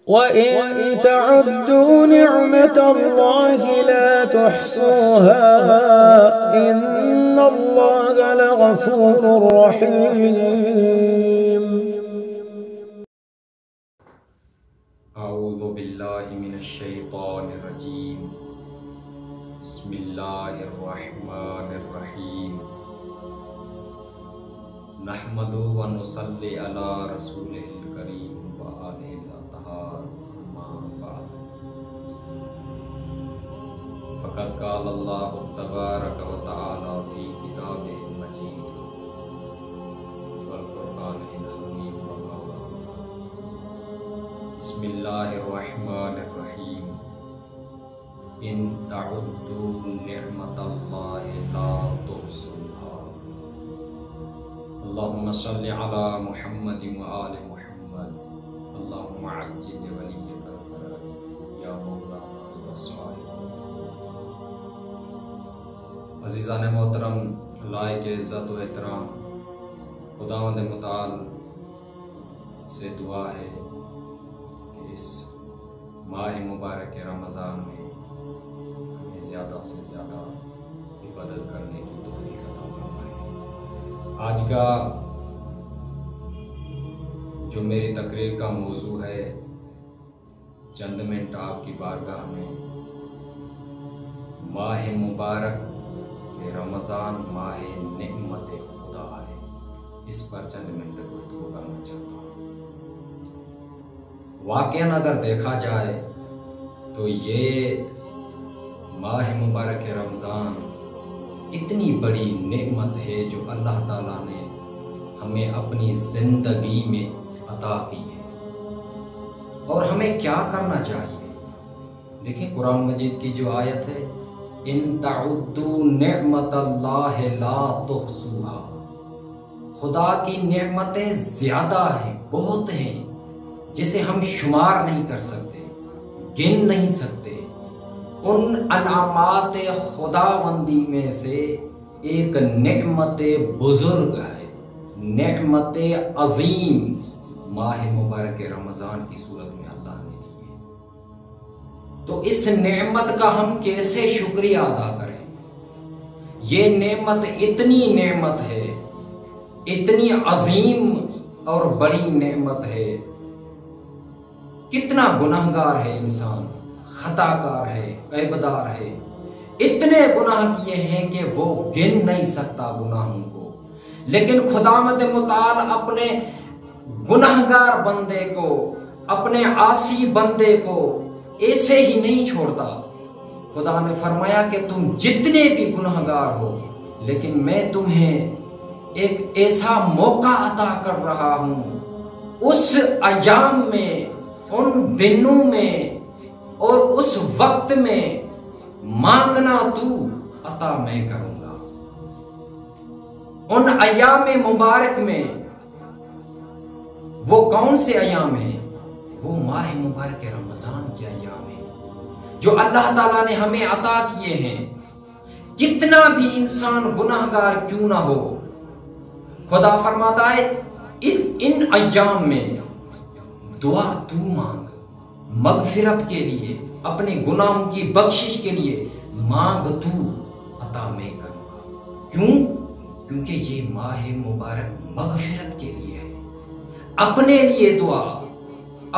وَإِن تَعُدُّوا نِعْمَةَ اللَّهِ لَا تُحْصُوهَا إِنَّ اللَّهَ لَغَفُورٌ رَحِيمٌ. اعوذ باللہ من الشیطان الرجیم. بسم اللہ الرحمن الرحیم. نحمد و نصلی علی رسولہ الکریم و آلہ الاطہار. اما بعد فقد قال اللہ تبارک و تعالی فی کتابہ المجید والفرقان الحمید وقال بسم اللہ الرحمن الرحیم. ان تعدوا نعمت اللہ لا تحصوها. اللہم صلی علی محمد وآل محمد. اللہم عجل ولیک الفرج یا مولانا یا صاحب السلام. عزیزان محترم، لائق عزت و احترام، خداوند متعال سے دعا ہے کہ اس ماہ مبارک رمضان میں ہمیں زیادہ سے زیادہ عبادت کرنے کی توفیق عطا فرمائے. آج کا جو میری تقریر کا موضوع ہے، چند منٹ آپ کی بارگاہ میں ماہ مبارک رمضان ماہ نعمت خدا ہے، اس پر چند منٹ گفتگو کرنا چاہتا ہوں. واقعاً اگر دیکھا جائے تو یہ ماہ مبارک رمضان اتنی بڑی نعمت ہے جو اللہ تعالیٰ نے ہمیں اپنی زندگی میں عطا کی ہے. اور ہمیں کیا کرنا چاہیے؟ دیکھیں قرآن مجید کی جو آیت ہے، ان تعدوا نعمت اللہ لا تحصوها. خدا کی نعمتیں زیادہ ہیں، بہت ہیں، جسے ہم شمار نہیں کر سکتے، گن نہیں سکتے. ان انعامات خداوندی میں سے ایک نعمت بزرگ ہے، نعمت عظیم ماہ مبارک رمضان کی صورت میں اللہ نے دی ہے. تو اس نعمت کا ہم کیسے شکریہ ادا کریں؟ یہ نعمت اتنی نعمت ہے، اتنی عظیم اور بڑی نعمت ہے. کتنا گناہگار ہے انسان، خطا کار ہے، عیبدار ہے، اتنے گناہ کیے ہیں کہ وہ گن نہیں سکتا گناہوں کو. لیکن خداوند متعال اپنے گناہگار بندے کو، اپنے عاصی بندے کو ایسے ہی نہیں چھوڑتا. خدا نے فرمایا کہ تم جتنے بھی گناہگار ہو، لیکن میں تمہیں ایک ایسا موقع عطا کر رہا ہوں، اس ایام میں، ان دنوں میں اور اس وقت میں مانگنا تو عطا میں کروں گا. ان ایام مبارک میں وہ کون سے ایام ہیں؟ وہ ماہ مبارک رمضان کے ایام ہیں جو اللہ تعالیٰ نے ہمیں عطا کیے ہیں. کتنا بھی انسان گناہگار کیوں نہ ہو، خدا فرماتا ہے ان ایام میں دعا تو مانگ، مغفرت کے لیے، اپنے گناہوں کی بخشش کے لیے مانگ تو عطا میں کروں گا. کیوں؟ کیونکہ یہ ماہ مبارک مغفرت کے لیے ہے. اپنے لیے دعا،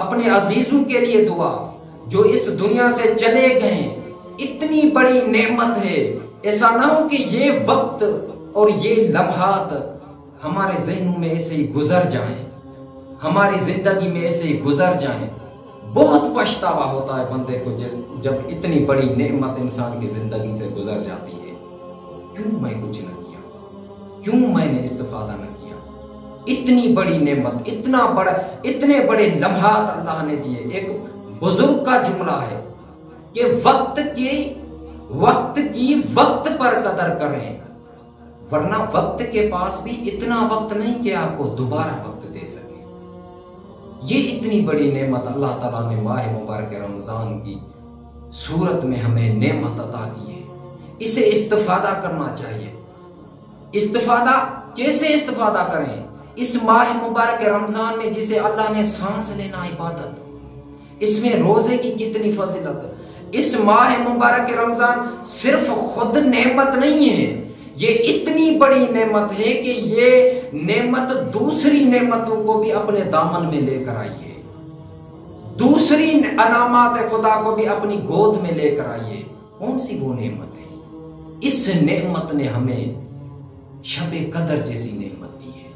اپنے عزیزوں کے لیے دعا جو اس دنیا سے چلے گئے. اتنی بڑی نعمت ہے. ایسا نہ ہو کہ یہ وقت اور یہ لمحات ہمارے ذہنوں میں ایسے ہی گزر جائیں، ہماری زندگی میں ایسے ہی گزر جائیں. بہت پچھتاوا ہوتا ہے بندے کو جب اتنی بڑی نعمت انسان کی زندگی سے گزر جاتی ہے. کیوں میں کچھ نہ کیا؟ کیوں میں نے استفادہ نہ کیا؟ اتنی بڑی نعمت، اتنے بڑے لمحات اللہ نے دیے. ایک بزرگ کا جملہ ہے کہ وقت کی پر قدر کریں، ورنہ وقت کے پاس بھی اتنا وقت نہیں کہ آپ کو دوبارہ وقت دے سکے. یہ اتنی بڑی نعمت اللہ تعالیٰ نے ماہ مبارک رمضان کی صورت میں ہمیں نعمت عطا کی ہے. اسے استفادہ کرنا چاہیے. استفادہ کیسے استفادہ کریں؟ اس ماہ مبارک رمضان میں جسے اللہ نے سانس لینا عبادت اس میں روزے کی کتنی فضیلت. اس ماہ مبارک رمضان صرف خود نعمت نہیں ہے، یہ اتنی بڑی نعمت ہے کہ یہ نعمت دوسری نعمتوں کو بھی اپنے دامن میں لے کر آئی ہے، دوسری انعامات خدا کو بھی اپنی گود میں لے کر آئی ہے. کون سی وہ نعمت ہے؟ اس نعمت نے ہمیں شب قدر جیسی نعمت دی ہے.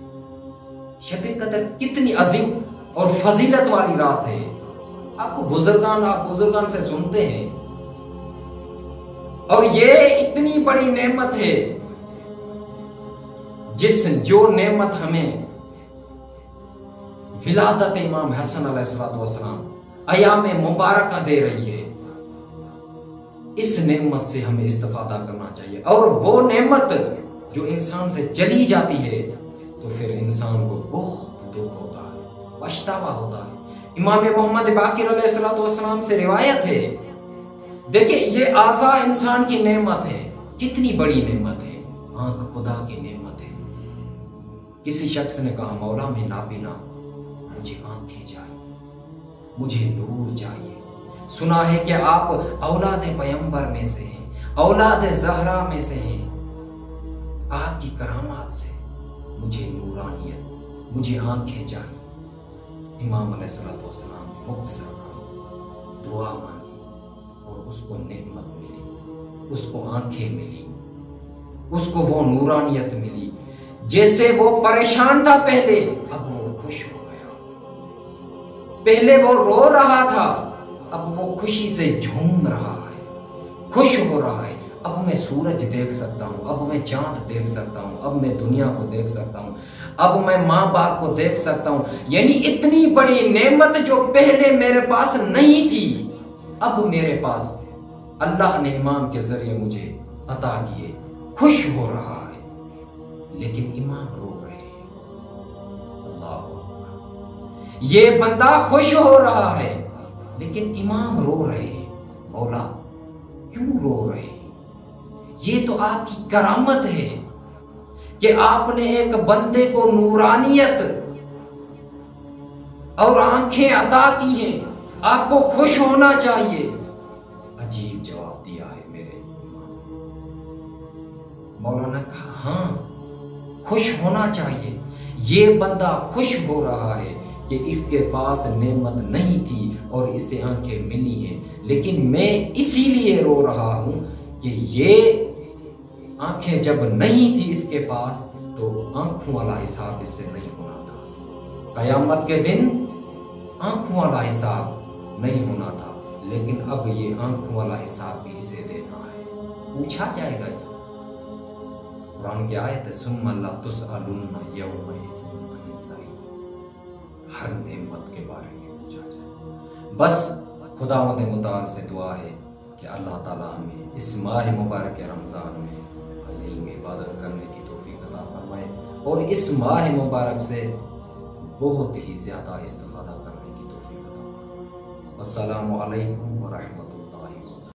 شب قدر کتنی عظیم اور فضیلت والی رات ہے. آپ بزرگان سے سنتے ہیں، اور یہ اتنی بڑی نعمت ہے جو نعمت ہمیں ولادت امام حسن علیہ السلام ایام مبارکہ دے رہی ہے. اس نعمت سے ہمیں استفادہ کرنا چاہیے. اور وہ نعمت جو انسان سے چلی جاتی ہے تو پھر انسان کو بہت دکھ ہوتا ہے، پچھتاوا ہوتا ہے. امام محمد باقر علیہ السلام سے روایت ہے، دیکھیں یہ اعضاء انسان کی نعمت ہے، کتنی بڑی نعمت ہے. آنکھ خدا کی نعمت ہے. کسی شخص نے کہا مولا میں نابینا، مجھے آنکھیں چاہیے، مجھے نور چاہیے. سنا ہے کہ آپ اولاد پیغمبر میں سے ہیں، اولاد زہرا میں سے ہیں. آپ کی کرامات سے مجھے نورانیت، مجھے آنکھیں چاہیے. امام علیہ السلام نے مختصر دعا مانگی اور اس کو نعمت ملی، اس کو آنکھیں ملی، اس کو وہ نورانیت ملی. جیسے وہ پریشان تھا پہلے، اب وہ خوش ہو گیا. پہلے وہ رو رہا تھا، اب وہ خوشی سے جھوم رہا ہے، خوش ہو رہا ہے. اب میں سورج دیکھ سکتا ہوں، اب میں چاند دیکھ سکتا ہوں، اب میں دنیا کو دیکھ سکتا ہوں، اب میں ماں باپ کو دیکھ سکتا ہوں. یعنی اتنی بڑی نعمت جو پہلے میرے پاس نہیں تھی، اب میرے پاس اللہ نے امام کے ذریعے مجھے عطا کیے. خوش ہو رہا ہے، لیکن امام رو رہے ہیں. اللہ اکبر. یہ بندہ خوش ہو رہا ہے لیکن امام رو رہے ہیں. مولا کیوں رو رہے ہیں؟ یہ تو آپ کی کرامت ہے کہ آپ نے ایک بندے کو نورانیت اور آنکھیں عطا کی ہیں. آپ کو خوش ہونا چاہیے. عجیب جواب دیا ہے میرے مولانا. کہا ہاں خوش ہونا چاہیے. یہ بندہ خوش ہو رہا ہے کہ اس کے پاس نعمت نہیں تھی اور اسے آنکھیں ملی ہیں، لیکن میں اسی لیے رو رہا ہوں کہ یہ آنکھیں جب نہیں تھی اس کے پاس تو آنکھوں والا حساب اس سے نہیں ہونا تھا. قیامت کے دن آنکھوں والا حساب نہیں ہونا تھا، لیکن اب یہ آنکھوں والا حساب بھی اسے دینا ہے. پوچھا جائے گا اس کو. قرآن کی آیت ہے ثم لتسألن یومئذ عن النعیم. ہر نعمت کے بارے میں پوچھا جائے. بس خداوند متعال سے دعا ہے کہ اللہ تعالی ہمیں اس ماہ مبارک رمضان میں عظیم عبادت کرنے کی توفیق عطا فرمائے اور اس ماہ مبارک سے بہت ہی زیادہ استفادہ کرنے کی توفیق عطا فرمائے. السلام علیکم ورحمۃ اللہ.